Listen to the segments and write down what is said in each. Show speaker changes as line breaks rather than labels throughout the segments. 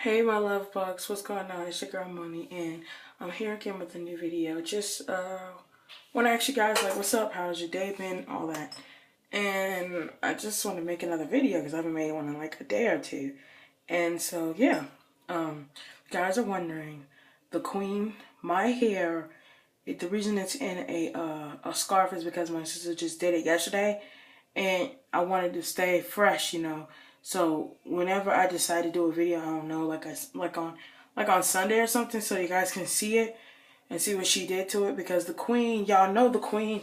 Hey my love bugs, what's going on? It's your girl Money and I'm here again with a new video. Just want to ask you guys like what's up, how's your day been, all that. And I just want to make another video because I haven't made one in like a day or two. And so yeah, you guys are wondering, the queen, my hair, the reason it's in a scarf is because my sister just did it yesterday and I wanted to stay fresh, you know. So whenever I decide to do a video, I don't know, like on Sunday or something, so you guys can see it and see what she did to it, because the queen, y'all know the queen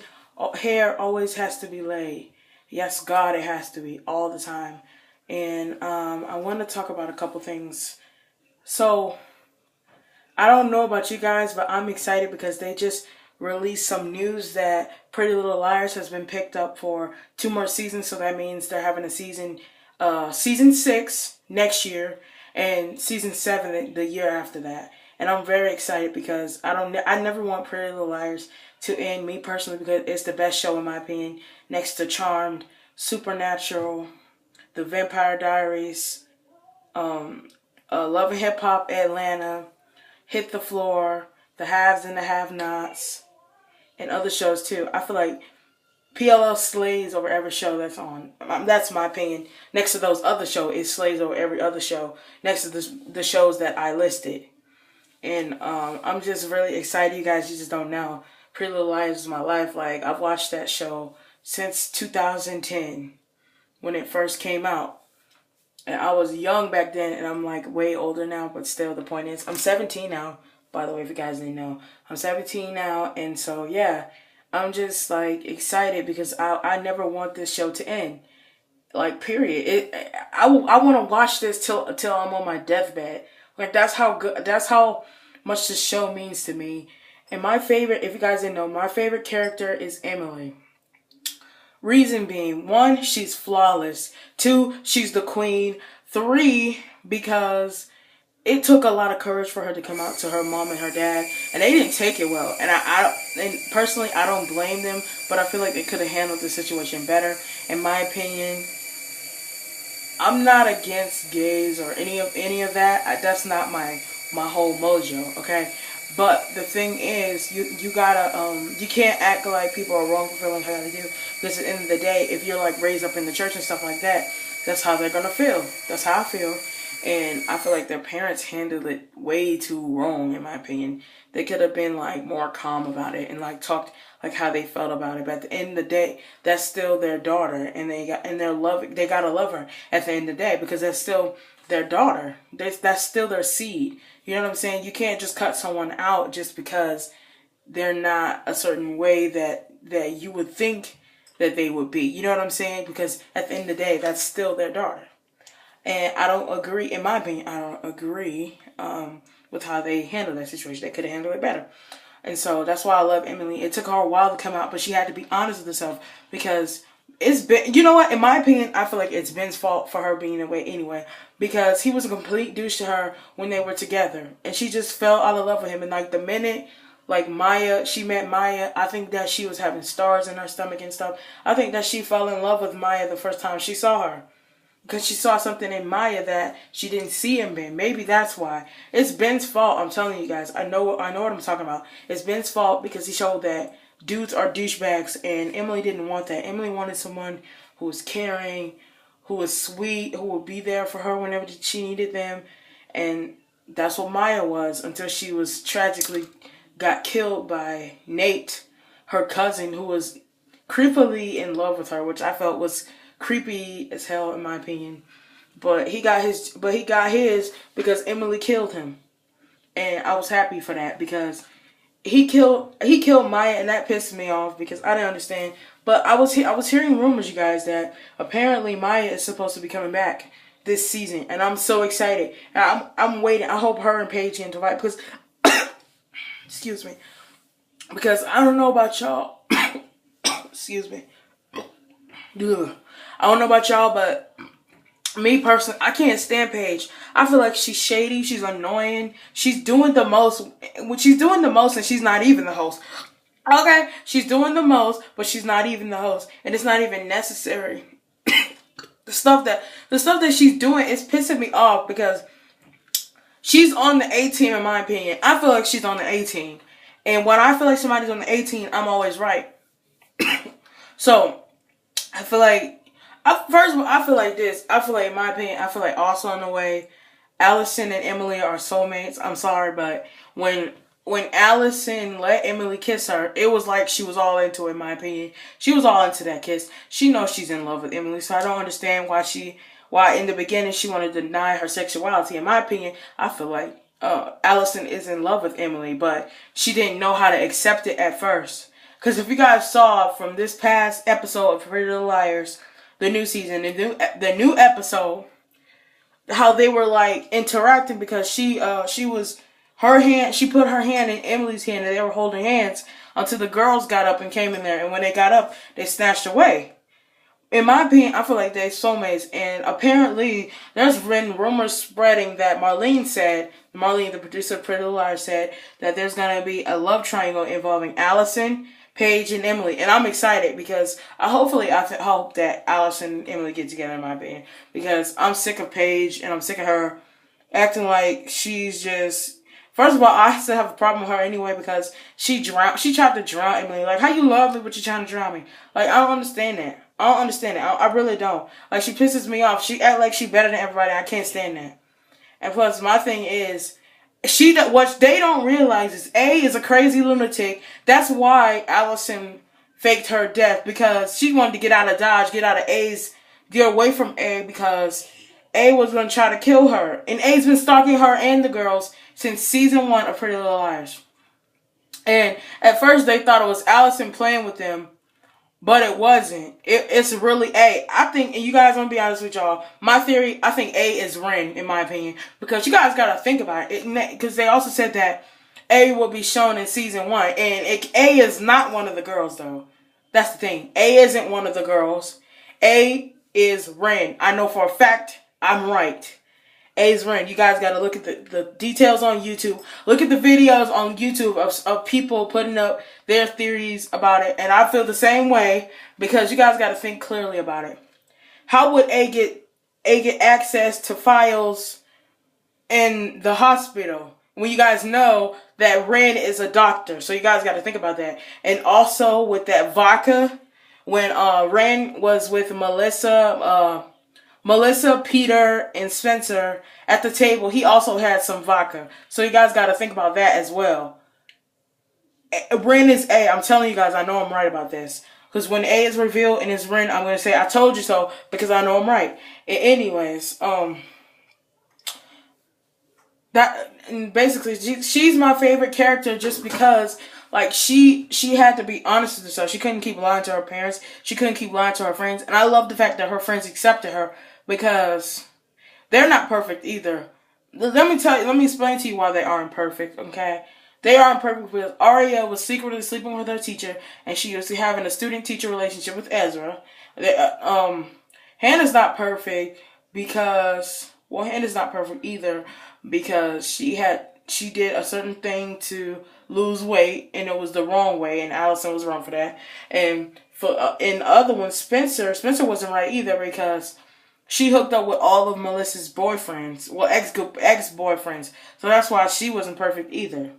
hair always has to be laid. Yes, God, it has to be all the time. And I want to talk about a couple things. So I don't know about you guys, but I'm excited because they just released some news that Pretty Little Liars has been picked up for 2 more seasons. So that means they're having a season 6 next year and season 7 the year after that. And I'm very excited because I never want Pretty Little Liars to end, me personally, because it's the best show in my opinion, next to Charmed, Supernatural, The Vampire Diaries, Love and Hip Hop Atlanta, Hit the Floor, The Haves and the Have-Nots, and other shows too. I feel like PLL slays over every show that's on. That's my opinion. Next to those other shows, it slays over every other show next to the shows that I listed. And I'm just really excited. You guys, you just don't know. Pretty Little Liars is my life. Like, I've watched that show since 2010 when it first came out. And I was young back then, and I'm like way older now, but still the point is, I'm 17 now, by the way, if you guys didn't know. I'm 17 now, and so yeah, I'm just like excited because I never want this show to end. Like, period. I want to watch this till I'm on my deathbed. Like, that's how much this show means to me. And my favorite, if you guys didn't know, my favorite character is Emily. Reason being, 1, she's flawless. 2, she's the queen. 3, because it took a lot of courage for her to come out to her mom and her dad, and they didn't take it well. And personally, I don't blame them, but I feel like they could have handled the situation better. In my opinion, I'm not against gays or any of that. That's not my whole mojo, okay? But the thing is, you gotta you can't act like people are wrong for feeling how they do, because at the end of the day, if you're like raised up in the church and stuff like that, that's how they're gonna feel. That's how I feel. And I feel like their parents handled it way too wrong, in my opinion. They could have been like more calm about it and like talked like how they felt about it. But at the end of the day, that's still their daughter, and they gotta love her at the end of the day, because that's still their daughter. That's still their seed. You know what I'm saying? You can't just cut someone out just because they're not a certain way that you would think that they would be. You know what I'm saying? Because at the end of the day, that's still their daughter. And I don't agree, in my opinion, I don't agree with how they handled that situation. They could have handled it better. And so that's why I love Emily. It took her a while to come out, but she had to be honest with herself, because it's been, you know what, in my opinion, I feel like it's Ben's fault for her being away anyway, because he was a complete douche to her when they were together, and she just fell out of love with him. And like the minute like she met Maya, I think that she was having stars in her stomach and stuff. I think that she fell in love with Maya the first time she saw her, because she saw something in Maya that she didn't see in Ben. Maybe that's why. It's Ben's fault. I'm telling you guys. I know what I'm talking about. It's Ben's fault because he showed that dudes are douchebags, and Emily didn't want that. Emily wanted someone who was caring, who was sweet, who would be there for her whenever she needed them. And that's what Maya was, until she was tragically got killed by Nate, her cousin, who was creepily in love with her, which I felt was creepy as hell in my opinion. But he got his because Emily killed him. And I was happy for that, because he killed Maya, and that pissed me off because I didn't understand. But I was hearing rumors, you guys, that apparently Maya is supposed to be coming back this season, and I'm so excited. And I'm waiting. I hope her and Paige get into fight, because excuse me, because I don't know about y'all. Excuse me. Ugh. I don't know about y'all, but me personally, I can't stand Paige. I feel like she's shady. She's annoying. She's doing the most. When she's doing the most, and she's not even the host. Okay, she's doing the most, but she's not even the host, and it's not even necessary. The stuff that she's doing is pissing me off, because She's on the A team in my opinion. I feel like she's on the A team. And when I feel like somebody's on the A team, I'm always right. So, I feel like, first of all, I feel like this. I feel like, in my opinion, I feel like also in a way, Allison and Emily are soulmates. I'm sorry, but when Allison let Emily kiss her, it was like she was all into it, in my opinion. She was all into that kiss. She knows she's in love with Emily, so I don't understand why in the beginning she wanted to deny her sexuality. In my opinion, I feel like Allison is in love with Emily, but she didn't know how to accept it at first. Because if you guys saw from this past episode of Pretty Little Liars, the new season, the new episode, how they were like interacting, because she put her hand in Emily's hand and they were holding hands until the girls got up and came in there, and when they got up, they snatched away. In my opinion, I feel like they're soulmates, and apparently there's been rumors spreading that Marlene, the producer of Pretty Little Liars, said that there's going to be a love triangle involving Allison, Paige, and Emily. And I'm excited because I hope that Allison and Emily get together, in my opinion. Because I'm sick of Paige and I'm sick of her acting like she's just... First of all, I still have a problem with her anyway because she tried to drown Emily. Like, how you love me but you're trying to drown me? Like, I don't understand that. I really don't. Like, she pisses me off. She act like she better than everybody. I can't stand that. And plus, my thing is... what they don't realize is A is a crazy lunatic. That's why Allison faked her death, because she wanted to get out of Dodge, get away from A, because A was going to try to kill her. And A's been stalking her and the girls since season 1 of Pretty Little Liars. And at first they thought it was Allison playing with them, but it wasn't. It's really A. I think, and you guys, want to be honest with y'all, my theory, I think A is Ren, in my opinion. Because you guys got to think about it. Because they also said that A will be shown in season 1. And A is not one of the girls, though. That's the thing. A isn't one of the girls. A is Ren. I know for a fact I'm right. A is Ren. You guys got to look at the details on YouTube. Look at the videos on YouTube of people putting up their theories about it. And I feel the same way, because you guys got to think clearly about it. How would A get access to files in the hospital when you guys know that Ren is a doctor? So you guys got to think about that. And also with that vodka, when Ren was with Melissa, Peter, and Spencer at the table, he also had some vodka. So you guys got to think about that as well. Ren is A. I'm telling you guys, I know I'm right about this. Because when A is revealed and it's Ren, I'm going to say, I told you so, because I know I'm right. Anyways, basically, she's my favorite character just because, like, she had to be honest with herself. She couldn't keep lying to her parents. She couldn't keep lying to her friends. And I love the fact that her friends accepted her, because they're not perfect either. Let me explain to you why they aren't perfect, okay? They aren't perfect because Arya was secretly sleeping with her teacher, and she was having a student-teacher relationship with Ezra. Hannah's not perfect because... Well, Hannah's not perfect either because she did a certain thing to lose weight, and it was the wrong way, and Allison was wrong for that. And in the other one, Spencer wasn't right either because she hooked up with all of Melissa's boyfriends, well, ex-boyfriends. So that's why she wasn't perfect either.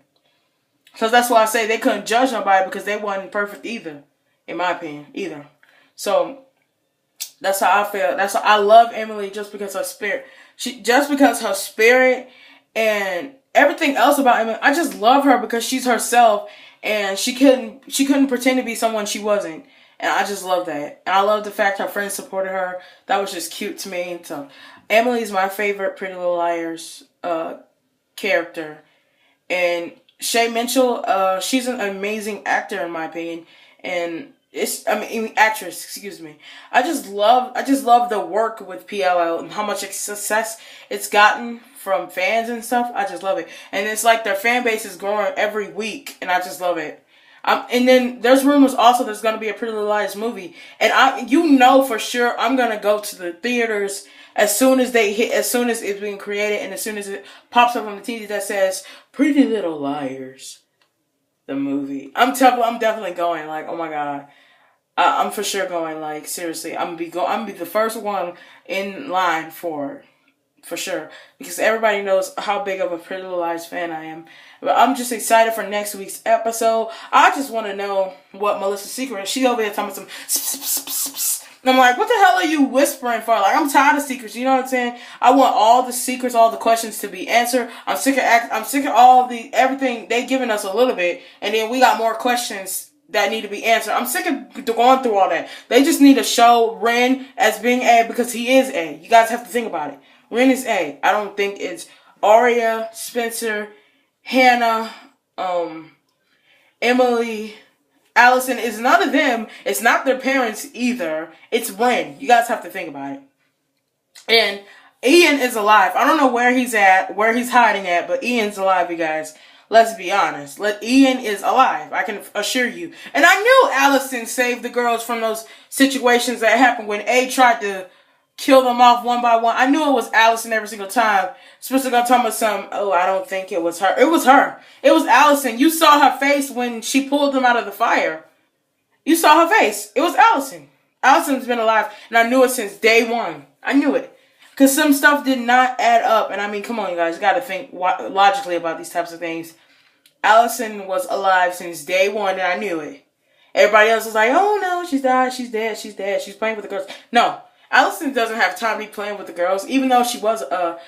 So that's why I say they couldn't judge nobody, because they wasn't perfect either, in my opinion, either. So that's how I feel. That's why I love Emily, just because her spirit. Because her spirit and everything else about Emily, I just love her because she's herself, and she couldn't pretend to be someone she wasn't. And I just love that. And I love the fact her friends supported her. That was just cute to me. So Emily's my favorite Pretty Little Liars character. And Shay Mitchell, she's an amazing actor in my opinion. And actress, excuse me. I just love the work with PLL and how much success it's gotten from fans and stuff. I just love it. And it's like their fan base is growing every week, and I just love it. And then there's rumors also there's going to be a Pretty Little Liars movie. And for sure I'm going to go to the theaters as soon as it's being created, and as soon as it pops up on the TV that says Pretty Little Liars, the movie. I'm definitely going. Like, oh my God. I'm for sure going. Like, seriously, I'm gonna be the first one in line for for sure, because everybody knows how big of a Pretty Little Lies fan I am. But I'm just excited for next week's episode. I just want to know what Melissa's secret is. She's over here telling me some and I'm like, what the hell are you whispering for? Like, I'm tired of secrets. You know what I'm saying? I want all the secrets, all the questions to be answered. I'm sick of all the everything they giving us a little bit, and then we got more questions that need to be answered. I'm sick of going through all that. They just need to show Ren as being A, because he is A. You guys have to think about it. Ren is A. I don't think it's Arya, Spencer, Hannah, Emily, Allison. Is none of them. It's not their parents either. It's Ren. You guys have to think about it. And Ian is alive. I don't know where he's at, where he's hiding at, but Ian's alive, you guys. Let's be honest. Ian is alive. I can assure you. And I knew Allison saved the girls from those situations that happened when A tried to kill them off one by one. I knew it was Allison every single time. Spencer gonna tell me some, oh, I don't think it was her. It was her. It was Allison. You saw her face when she pulled them out of the fire. You saw her face. It was Allison. Allison's been alive, and I knew it since day one. I knew it. Because some stuff did not add up. And I mean, come on, you guys. You got to think logically about these types of things. Allison was alive since day one, and I knew it. Everybody else was like, oh, no, she's died. She's dead. She's dead. She's playing with the girls. No. Allison doesn't have time to be playing with the girls, even though she was a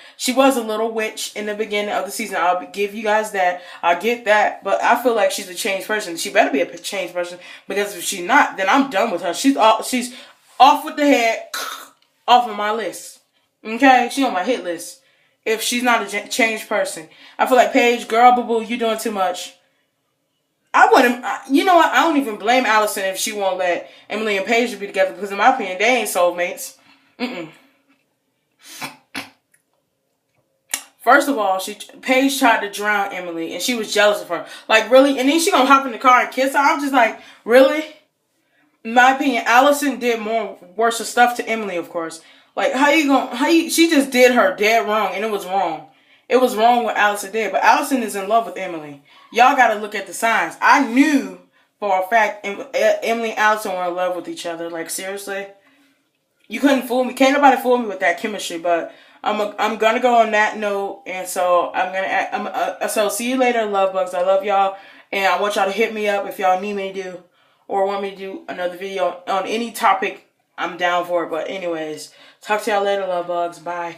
little witch in the beginning of the season. I'll give you guys that. I get that. But I feel like she's a changed person. She better be a changed person, because if she's not, then I'm done with her. She's off with the head, off of my list. Okay, she on my hit list. If she's not a changed person, I feel like Paige, girl, boo boo, you doing too much. I wouldn't. You know what? I don't even blame Allison if she won't let Emily and Paige be together, because in my opinion, they ain't soulmates. First of all, Paige tried to drown Emily, and she was jealous of her. Like, really? And then she gonna hop in the car and kiss her? I'm just like, really? In my opinion, Allison did worse stuff to Emily, of course. Like, she just did her dead wrong, and it was wrong. It was wrong what Allison did, but Allison is in love with Emily. Y'all gotta look at the signs. I knew for a fact Emily and Allison were in love with each other. Like, seriously. You couldn't fool me. Can't nobody fool me with that chemistry, but I'm gonna go on that note, and so so see you later, love bugs. I love y'all, and I want y'all to hit me up if y'all need me to do, or want me to do another video on any topic. I'm down for it. But anyways, talk to y'all later, love bugs. Bye.